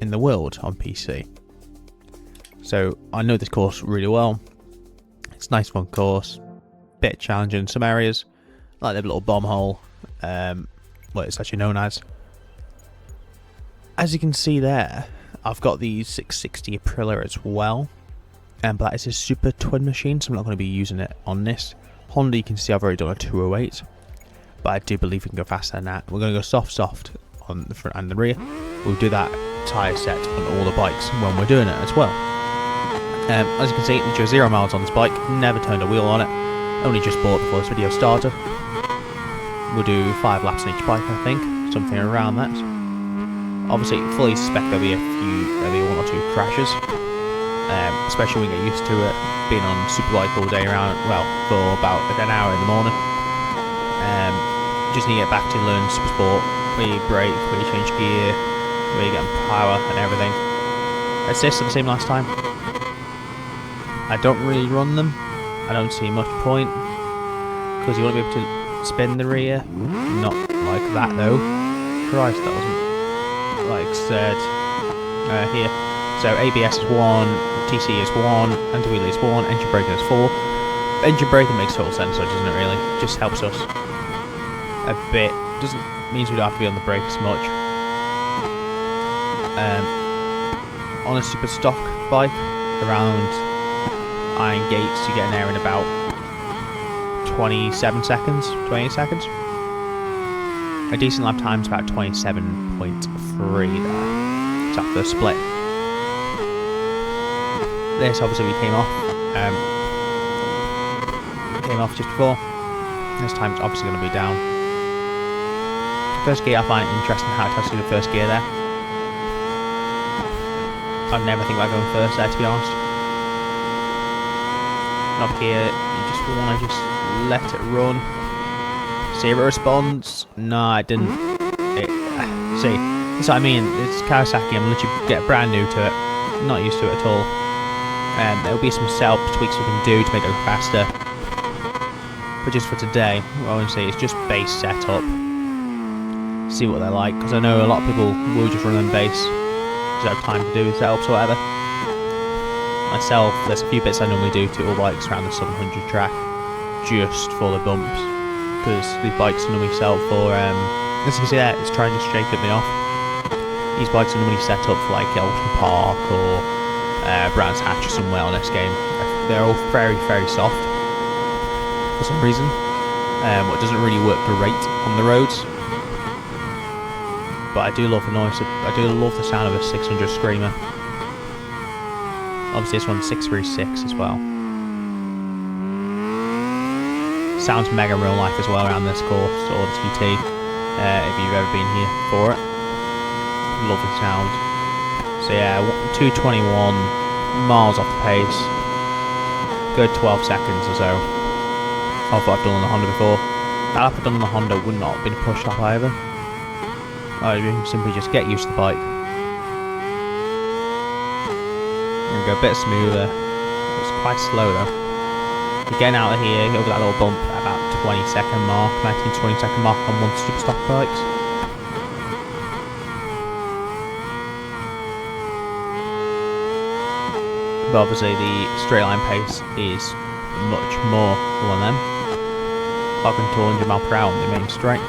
in the world on PC. So I know this course really well. It's a nice fun course, bit challenging in some areas, like the little bomb hole, what it's actually known as. As you can see there, I've got the 660 Aprilia as well, but that is a super twin machine, so I'm not going to be using it on this. Honda, you can see I've already done a 208, but I do believe we can go faster than that. We're going to go soft on the front and the rear. We'll do that tyre set on all the bikes when we're doing it as well. As you can see, just 0 miles on this bike, never turned a wheel on it, only just bought before this video started. We'll do 5 laps on each bike, I think, something around that. Obviously, fully suspect there'll be 1 or 2 crashes, especially when we get used to it, being on Superbike all day around, well, for about an hour in the morning. Just need to get back to learn Supersport, where you brake, where you change gear, where you get power and everything. Assists are the same last time. I don't really run them. I don't see much point, because you won't be able to spin the rear. Not like that though. Christ, that wasn't like said here. So ABS is 1, TC is 1, anti-wheel is 1, engine braking is 4. Engine braking makes total sense, so doesn't it really? Just helps us a bit. Means we don't have to be on the brake as much. On a super stock bike around Iron Gates, you get an air in about 27 seconds, 28 seconds. A decent lap time's about 27.3 there. It's after the split. This obviously we came off. Just before. This time's obviously going to be down. First gear, I find it interesting how it tells you the first gear there. I'd never think about going first there, to be honest. Up here, you just want to just let it run. See if it responds. No, it didn't. See, that's what I mean. It's Kawasaki. I'm literally brand new to it. Not used to it at all. There'll be some setup tweaks we can do to make it go faster. But just for today, what I want to say is just base setup. See what they're like, because I know a lot of people will just run them base. Just have time to do setups or whatever. Myself, there's a few bits I normally do to all bikes around the 700 track, just for the bumps, because these bikes are normally set up for, as you can see there, it's trying to shake me off. These bikes are normally set up for like Elton Park or Brands Hatch or somewhere on this game. They're all very, very soft for some reason, what doesn't really work great on the roads. But I do love the noise, I do love the sound of a 600 Screamer. Obviously this one's 636 as well. Sounds mega in real life as well around this course, or the TT, if you've ever been here for it. Lovely sound. So yeah, 221 miles off the pace. Good 12 seconds or so off what I've done on the Honda before. That lap I've done on the Honda would not have been a push lap either. I'd simply just get used to the bike. And go a bit smoother. It's quite slow though. You're getting out of here over that little bump at about 20-second mark, 19-20-second mark on one super stock bikes. But obviously the straight line pace is much more than them. Clocking 200 mph on the main straight.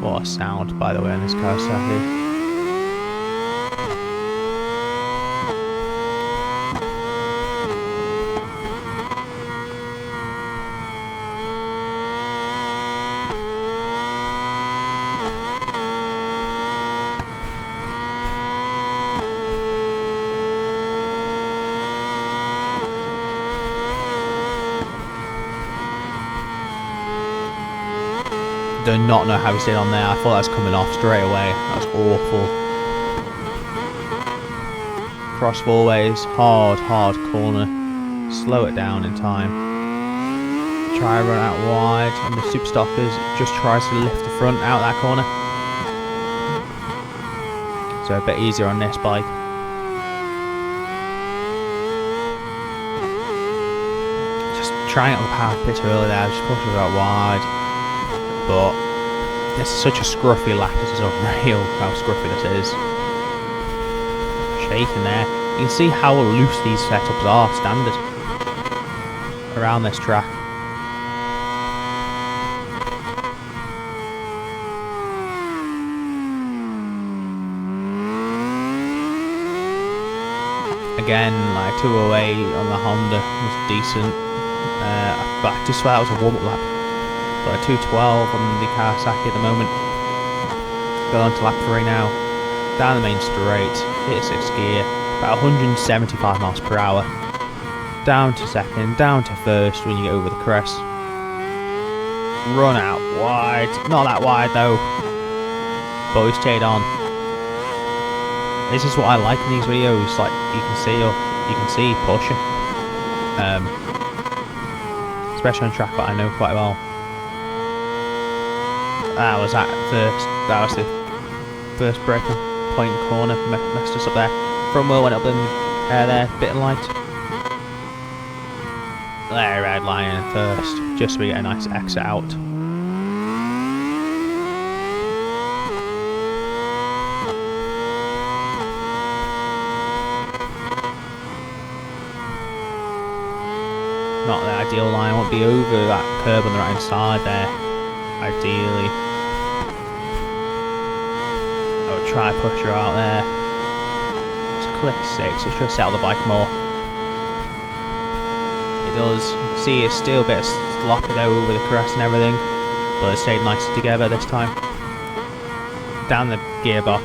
What a sound, by the way, on this Kawasaki. Do not know how he stayed on there. I thought that was coming off straight away. That was awful. Cross four ways, hard corner. Slow it down in time. Try run out wide, and the super stockers just tries to lift the front out that corner. So a bit easier on this bike. Just trying it on the power pitch early there, just pushing it out wide. But This is such a scruffy lap. This is unreal how scruffy this is. Shaking there. You can see how loose these setups are standard around this track. Again, like 208 on the Honda was decent. But I just thought that was a warm-up lap. But a 212 on the Kawasaki at the moment. Go on to lap 3 now. Down the main straight, hit 6th gear, about 175 miles per hour. Down to second, down to first when you get over the crest. Run out wide, not that wide though. But we stayed on. This is what I like in these videos. Like you can see pushing. Especially on track that I know quite well. That was the first braking point corner, messed us up there. Front wheel went up in air there, bit of light. There, red line in first, just so we get a nice exit out. Not the ideal line, I won't be over that curb on the right hand side there, ideally. I would try push her out there. It's click 6, it should settle the bike more. It does. You can see it's still a bit sloppy though over the crest and everything, but it stayed nicely together this time. Down the gearbox.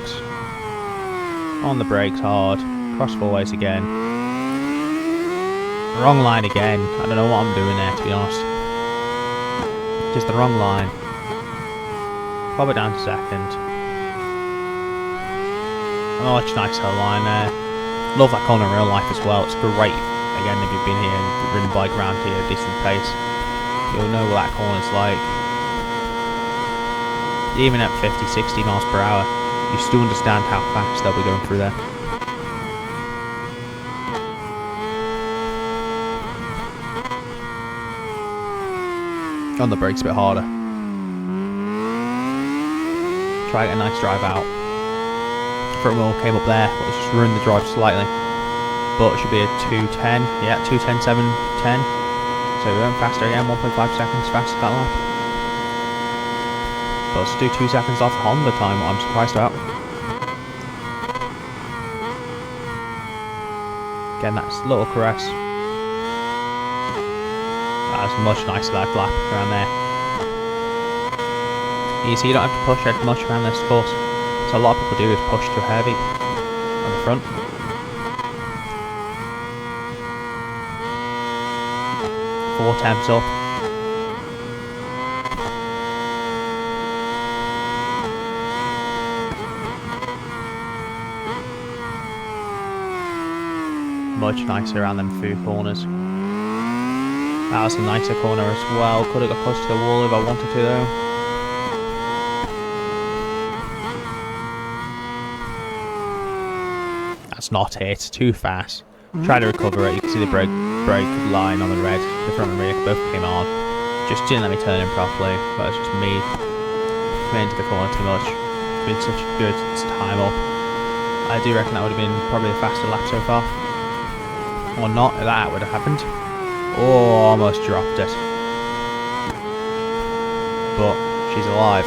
On the brakes hard. Cross four ways again. Wrong line again. I don't know what I'm doing there, to be honest. Just the wrong line. Pop it down to second. Oh, it's a nice hill line there. Love that corner in real life as well. It's great. Again, if you've been here and ridden bike around here at a decent pace, you'll know what that corner's like. Even at 50, 60 miles per hour, you still understand how fast they'll be going through there. On the brakes a bit harder. Try to get a nice drive out. Front wheel came up there, but let's just ruin the drive slightly. But it should be a 210. Yeah, 210, 710. So we went faster again, 1.5 seconds faster that lap. But let's do 2 seconds off the Honda time, what I'm surprised about. Again, that's little caress. That's much nicer, that lap around there. You see, you don't have to push as much around this course. So a lot of people do is push too heavy on the front. Four temps up. Much nicer around them few corners. That was a nicer corner as well. Could have got close to the wall if I wanted to though. That's not it. Too fast. Try to recover it. You can see the brake line on the red. The front and rear both came on. Just didn't let me turn in properly. But it's just me coming into the corner too much. It's been such a good time up. I do reckon that would have been probably the faster lap so far. Or not, if that would have happened. Oh, almost dropped it. But she's alive.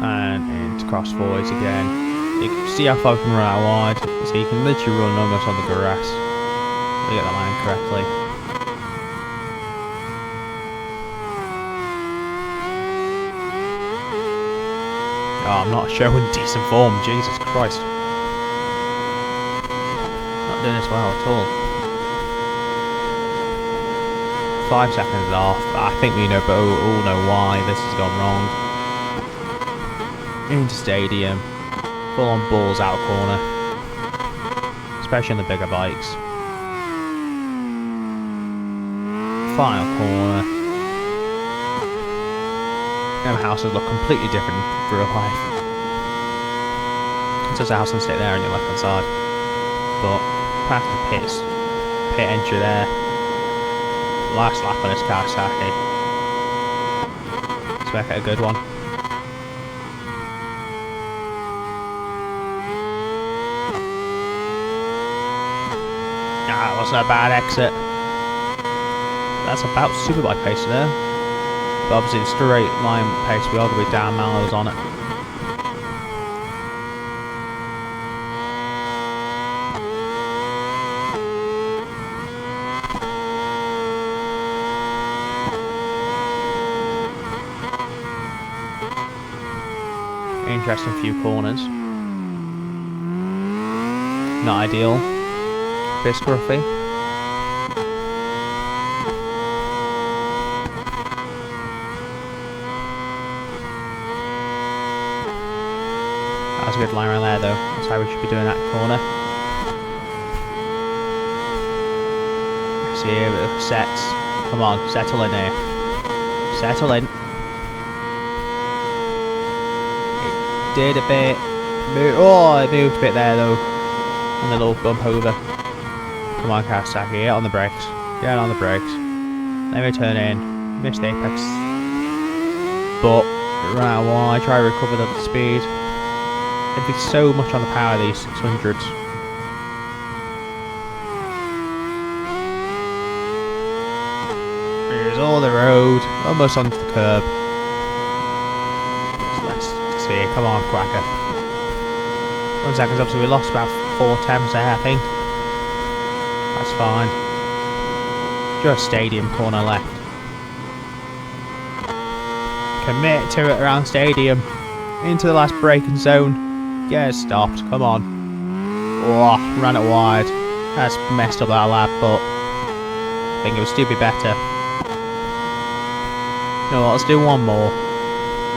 And into cross forwards again. You can see how far we can run out wide. So you can literally run almost on the grass. To get that line correctly. Oh, I'm not showing decent form. Jesus Christ. Doing this well at all. 5 seconds off. I think we know, but all know why this has gone wrong. Into stadium, full on balls out corner, especially on the bigger bikes. Final corner. Them houses look completely different in real life. It's just a house and sit there on your left hand side, but past the pit entry there. Last lap on this Kawasaki. Let's make it a good one. Ah, wasn't a bad exit. That's about superbike pace there. But obviously the straight line pace, we are going to be down miles on it. Interesting few corners. Not ideal. Bit scruffy. That's a good line around there though. That's how we should be doing that corner. See here with the sets. Come on, settle in here. Settle in. It did a bit. Oh, it moved a bit there though. And a little bump over. Come on, Kawasaki, get on the brakes. Get on the brakes. Let me turn in. Missed apex. But run out of one. I try to recover the speed. It'd be so much on the power of these 600s. Here's all the road, almost onto the curb. So let's see, come on, Quacker. 1 second, obviously we lost about 4 attempts there, I think. That's fine. Just stadium corner left. Commit to it around stadium. Into the last braking zone. Get it stopped, come on. Oh, ran it wide. That's messed up that lap, but I think it would still be better. You know what, let's do one more.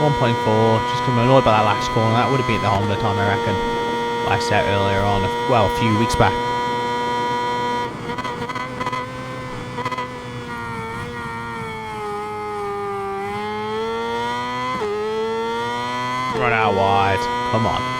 1.4, just because I'm annoyed by that last corner. That would have beat the Honda time, I reckon. Like I said earlier on, well, a few weeks back. Run out wide, come on.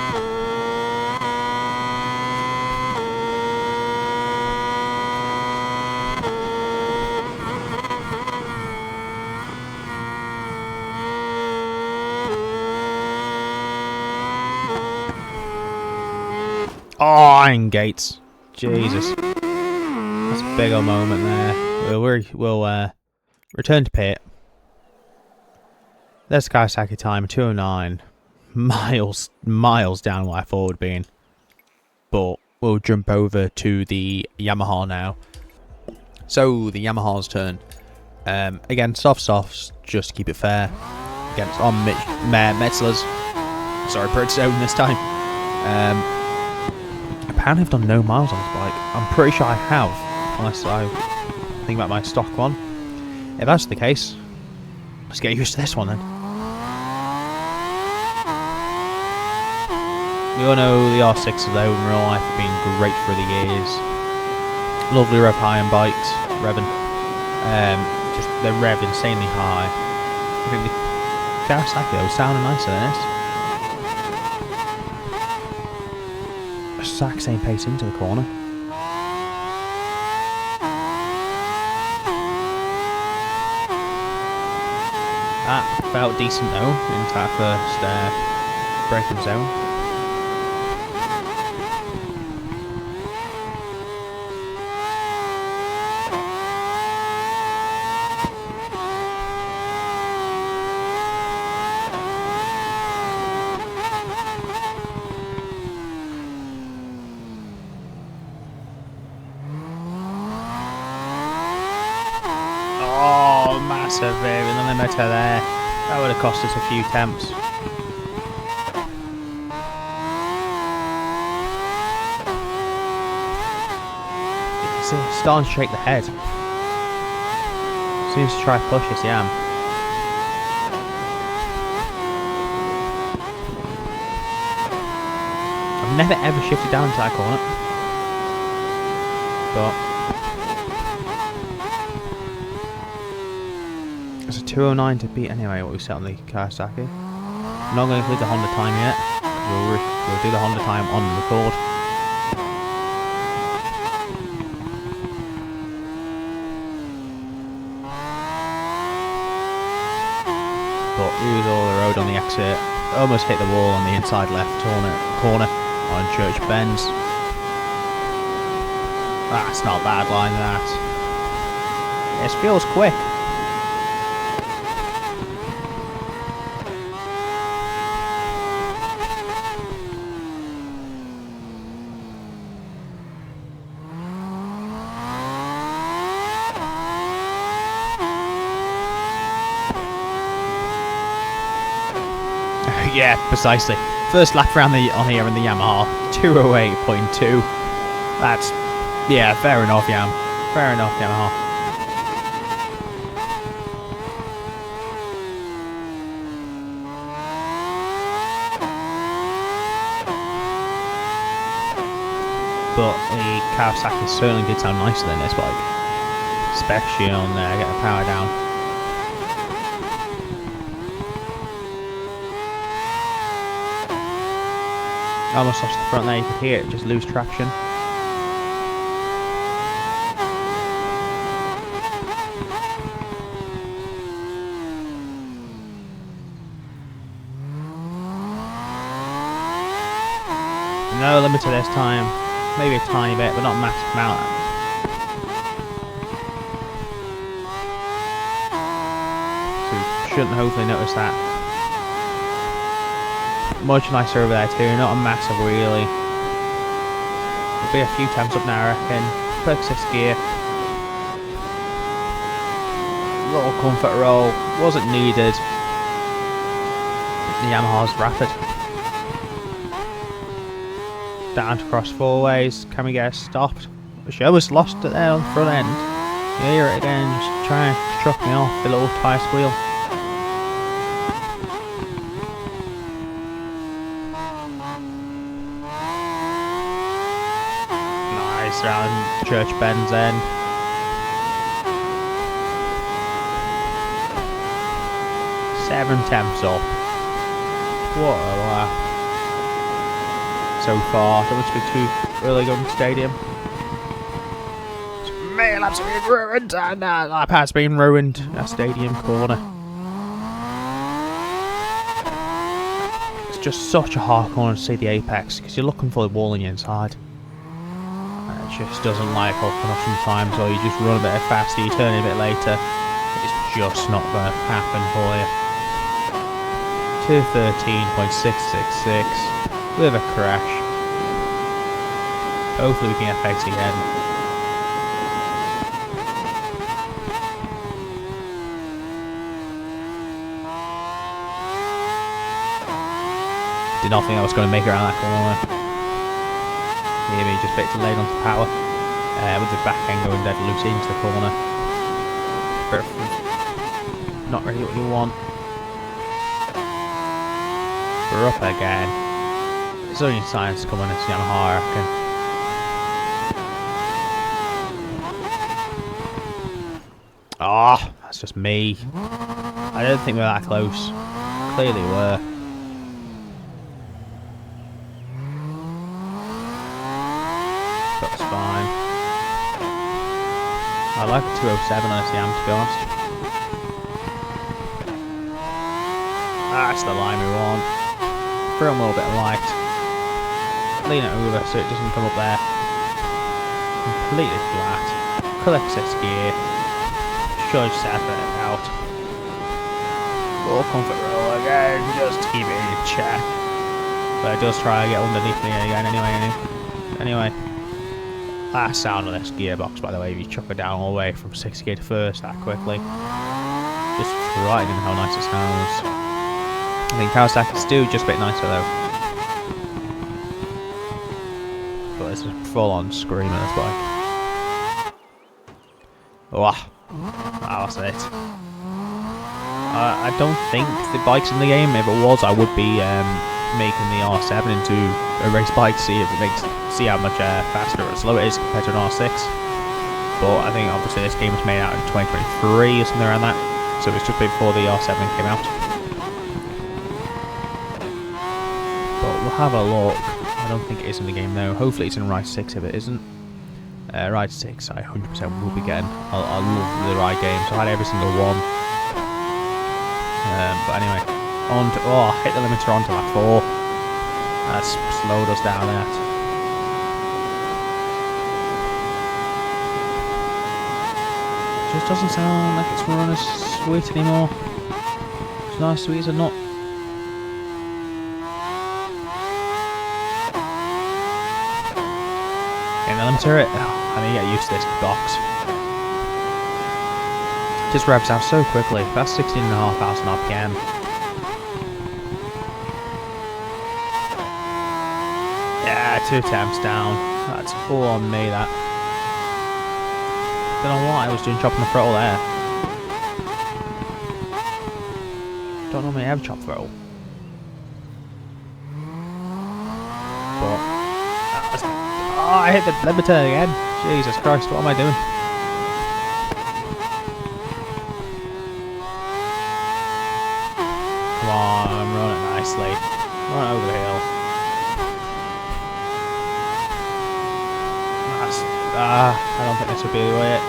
Oh, iron gates. Jesus. That's a big old moment there. We'll return to pit. There's Kawasaki time, 209. Miles down what I thought it would be. But we'll jump over to the Yamaha now. So, the Yamaha's turn. Again, softs, just to keep it fair. Against on Metzler's. Sorry, Bridgestone this time. Apparently I've done no miles on this bike. I'm pretty sure I have, unless I think about my stock one. If that's the case, let's get used to this one then. We all know the R6s though in real life have been great for the years. Lovely rev high on bikes, revving. Just they rev insanely high. I think the Kawasaki though sounding nicer than this. Exact same pace into the corner. That felt decent though into that first braking zone. Massive limiter there. That would have cost us a few temps. It's starting to shake the head. Seems to try to push us, yeah. I've never ever shifted down to that corner. But it's a 209 to beat anyway, what we set on the Kawasaki. I'm not going to include the Honda time yet. We'll do the Honda time on the record. but use all the road on the exit. Almost hit the wall on the inside left corner on Church Bends. That's not a bad line, that. This feels quick. Yeah, precisely. First lap around on here in the Yamaha, 208.2. That's, yeah, fair enough, fair enough, Yamaha. But the Kawasaki certainly did sound nicer than this bike, especially on there, get the power down. Almost lost the front there, you could hear it just lose traction. No limiter this time, maybe a tiny bit, but not a massive amount. So you shouldn't hopefully notice that. Much nicer over there too, not a massive wheelie. There'll be a few times up now, I reckon. Perk 6 gear. Little comfort roll, wasn't needed. The Yamaha's rapid. Down to cross 4 ways, can we get it stopped? She almost lost it there on the front end. You hear it again, just trying to chuck me off the little tyre squeal. Around Church Bends end. Seven tenths up. What a lap. So far, don't want to be too early going to stadium. Man, that's been ruined, and that lap has been ruined. That stadium corner. It's just such a hard corner to see the apex because you're looking for the wall on the inside. Just doesn't like open up sometimes, or you just run a bit faster, you turn it a bit later. It's just not going to happen for you. 213.666 with a crash. Hopefully we can get FX again. Did not think I was going to make it around that corner. Maybe just a bit too late onto power, with the back end going dead loose into the corner. But not really what you want. We're up again. There's only signs coming as Yamaha, I reckon. Ah, oh, that's just me. I don't think we're that close. Clearly were. That's fine. I like a 207 on SEM, to be honest. That's the line we want. Throw them a little bit of light. Lean it over so it doesn't come up there. Completely flat. Collect 6 gear. Should separate it out. Full comfort roll again, just to keep it in check. But it does try to get underneath me again anyway. That sound of this gearbox, by the way, if you chuck it down all the way from 6 gear to first that quickly. Just frightening how nice it sounds. I think Kawasaki's still just a bit nicer though. But it's a full-on screamer, this bike. Oh, that was it. I don't think the bike's in the game. If it was, I would be making the R7 into a race bike, see how much faster or slower it is compared to an R6. But I think obviously this game was made out in 2023 or something around that, so it was just before the R7 came out. But we'll have a look. I don't think it is in the game though. Hopefully it's in Ride 6 if it isn't. Ride 6 I 100% will be getting. I love the ride games. I had every single one. But anyway, on to, hit the limiter onto lap 4. That's slowed us down that. Just doesn't sound like it's run as sweet anymore. It's not as sweet as a nut. In the limiter, I need to get used to this box. It just revs out so quickly. That's 16,500 RPM. Yeah, 2 attempts down. That's all on me, that. Don't know what I was doing chopping the throttle there. Don't normally ever chop throttle. But I hit the limiter again. Jesus Christ, what am I doing? Come on, I'm running nicely. Run over the hill. I don't think this will be the way it.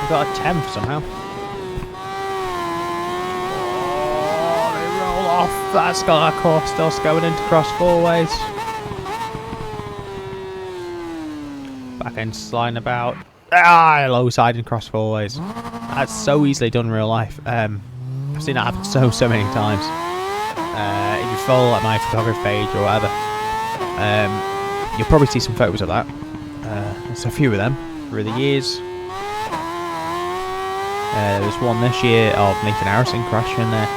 We've got a 10th somehow. Oh, they roll off. That's got our course still going into cross 4 ways. Back end sliding about. Low side in cross 4 ways. That's so easily done in real life. I've seen that happen so many times. If you follow like my photography page or whatever, you'll probably see some photos of that. There's a few of them through the years. There was one this year of Nathan Harrison crashing there.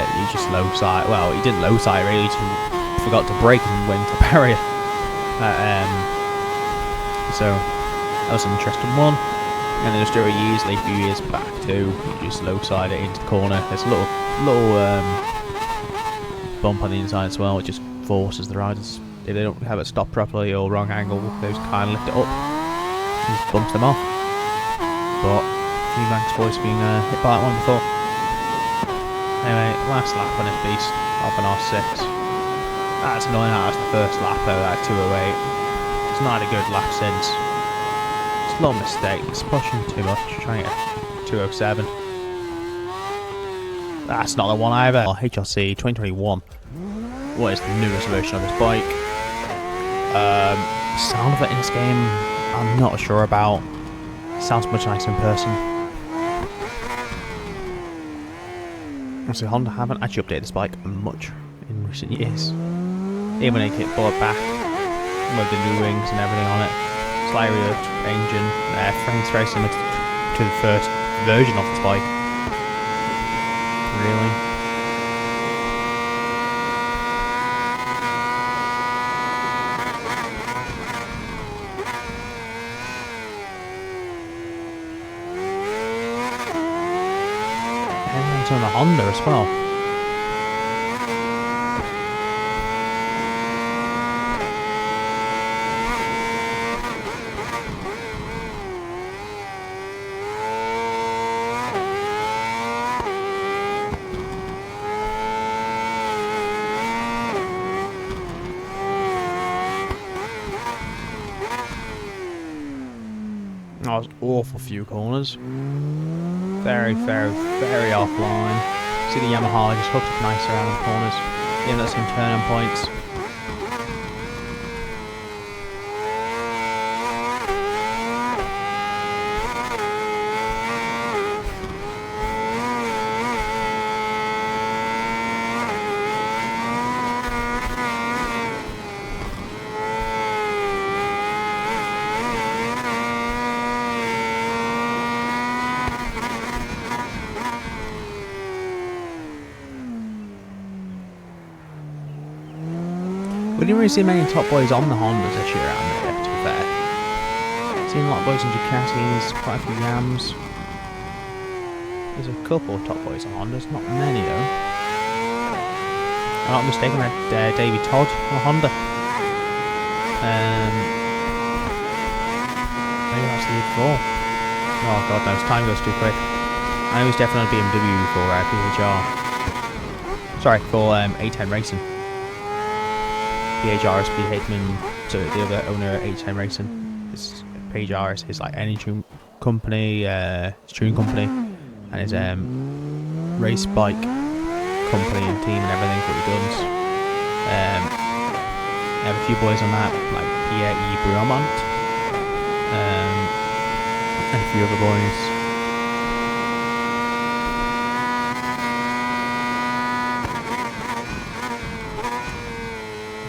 He just low side. Well, he didn't low side really. He just forgot to brake and went to barrier. So that was an interesting one. And then there's a few years back too. You just low side it into the corner. There's a little bump on the inside as well. It just forces the riders. If they don't have it stopped properly or wrong angle, they just kind of lift it up and just bumps them off. But a few Manx boys have been hit by that one before. Anyway, last lap on this beast, off an R6. That's annoying, that was the first lap over that 208. It's not had a good lap since. It's a little mistake, it's pushing too much, trying to get 207. That's not the one either. HRC 2021. What is the newest version of this bike? Sound of it in this game, I'm not sure about. Sounds much nicer in person. Honestly, Honda haven't actually updated this bike much in recent years. Even when they kick forward back with the new wings and everything on it. Slightly reworked engine, frames very similar to the first version of this bike. Really? And on the Honda as well. That was awful few corners. Very offline. See the Yamaha just hooked up nice around the corners. Even at some turning points. We didn't really see many top boys on the Hondas this year around here, to be fair. Seen a lot of boys in Ducatis, quite a few Yams. There's a couple of top boys on Hondas, not many though. If I'm not mistaken, I had Davey Todd on a Honda. Maybe that's the year before. Oh god knows, time goes too quick. I know he's definitely BMW for PHR. Sorry, for A10 Racing. PHR is Pete Hateman, so the other owner of A10 Racing. PHR is his like energy company, his tuning company, and his race bike company and team and everything that he does. I have a few boys on that, like Pierre Bromont, and a few other boys.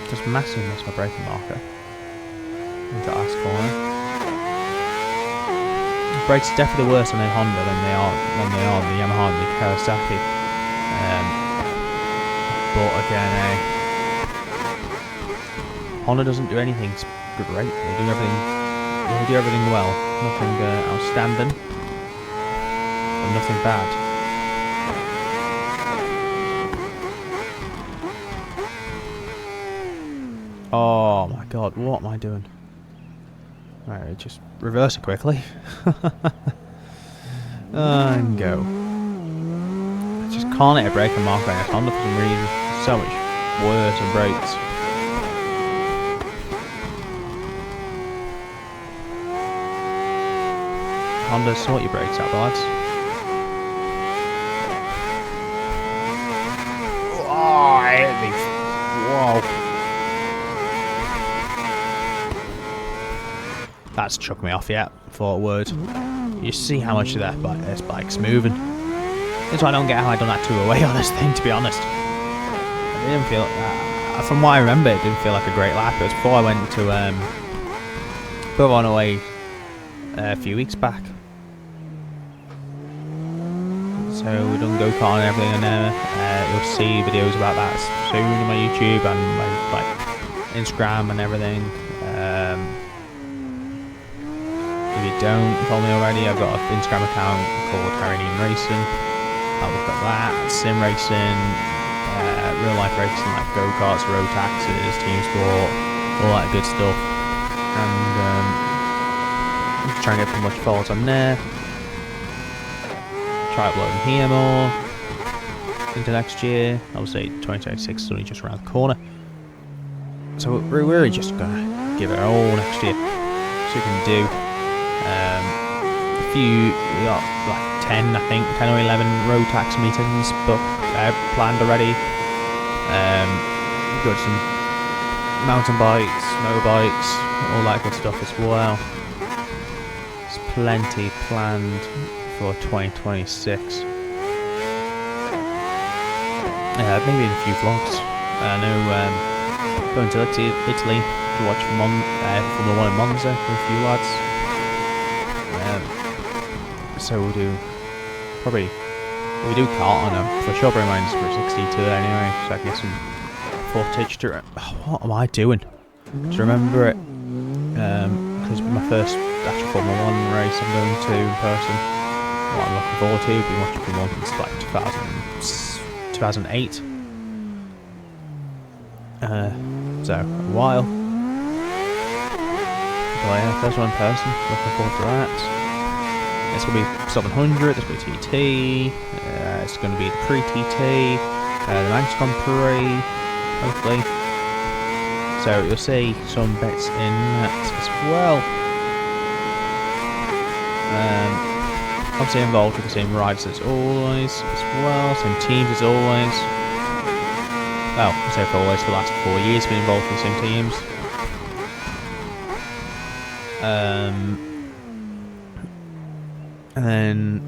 Just massively missed my braking marker into last corner. The brakes are definitely worse on the Honda than they are on the Yamaha and the Kawasaki. But again, Honda doesn't do anything great. They do everything well. Nothing outstanding, but nothing bad. Oh my god, what am I doing? Right, just reverse it quickly. And go. I just can't hit a braking marker on Honda for some reason. It's so much worse on brakes. Honda, sort your brakes out, lads. Oh, I hit me. Whoa. That's chucked me off yet, thought it would. You see how much of this bike's moving. That's why I don't get how I done that 2 away on this thing, to be honest. It didn't feel from what I remember, it didn't feel like a great lap. It was before I went to put one away a few weeks back. So we done go-kart and everything, and you'll see videos about that soon on my YouTube and my Instagram and everything. If you don't follow me already, I've got an Instagram account called Harrinian Racing. I'll look at that, sim racing, real life racing like go-karts, road taxis, team sport, all that good stuff. And try and get as much followers on there. Try uploading here more into next year. Obviously 2026 is only just around the corner. So we're really just gonna give it all next year. So we can do we got like 10 I think, 10 or 11 road tax meetings planned already. We've got some mountain bikes, motorbikes, all that good stuff as well. There's plenty planned for 2026. Maybe in a few vlogs. I know going to Italy to watch Formula 1 in Monza with a few lads. So we'll do probably we do kart on them for sure. Bring mine for 62 anyway, so I can get some footage to. What am I doing? To remember it, because it's my first actual Formula 1 race I'm going to in person. What I'm looking forward to, been watching Formula 1 since like 2008. So a while. But yeah, first one in person. Looking forward to that. It's going to be 700. There's going to be TT. It's going to be the pre-TT, the Manx Grand Prix, hopefully. So you'll see some bits in that as well. Obviously involved with the same riders as always, as well, same teams as always. Well, I say for always, for the last 4 years been involved with the same teams. And then,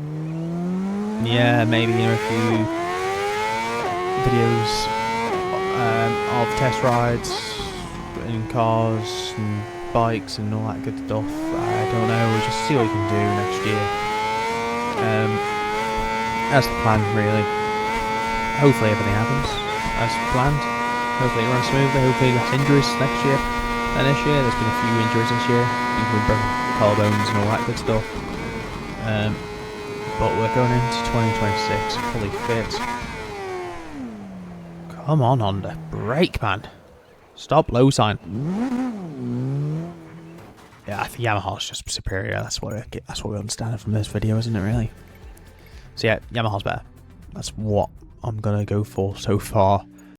yeah, maybe a few videos of test rides in cars and bikes and all that good stuff. I don't know, we'll just see what we can do next year. That's the plan, really. Hopefully everything happens as planned. Hopefully it runs smoothly. Hopefully less injuries next year than this year. There's been a few injuries this year, people with broken collarbones and all that good stuff. But we're going into 2026 fully fit. Come on, Honda, brake, man! Stop low sign. Yeah, I think Yamaha's just superior. That's what we understand from this video, isn't it? Really. So yeah, Yamaha's better. That's what I'm gonna go for so far.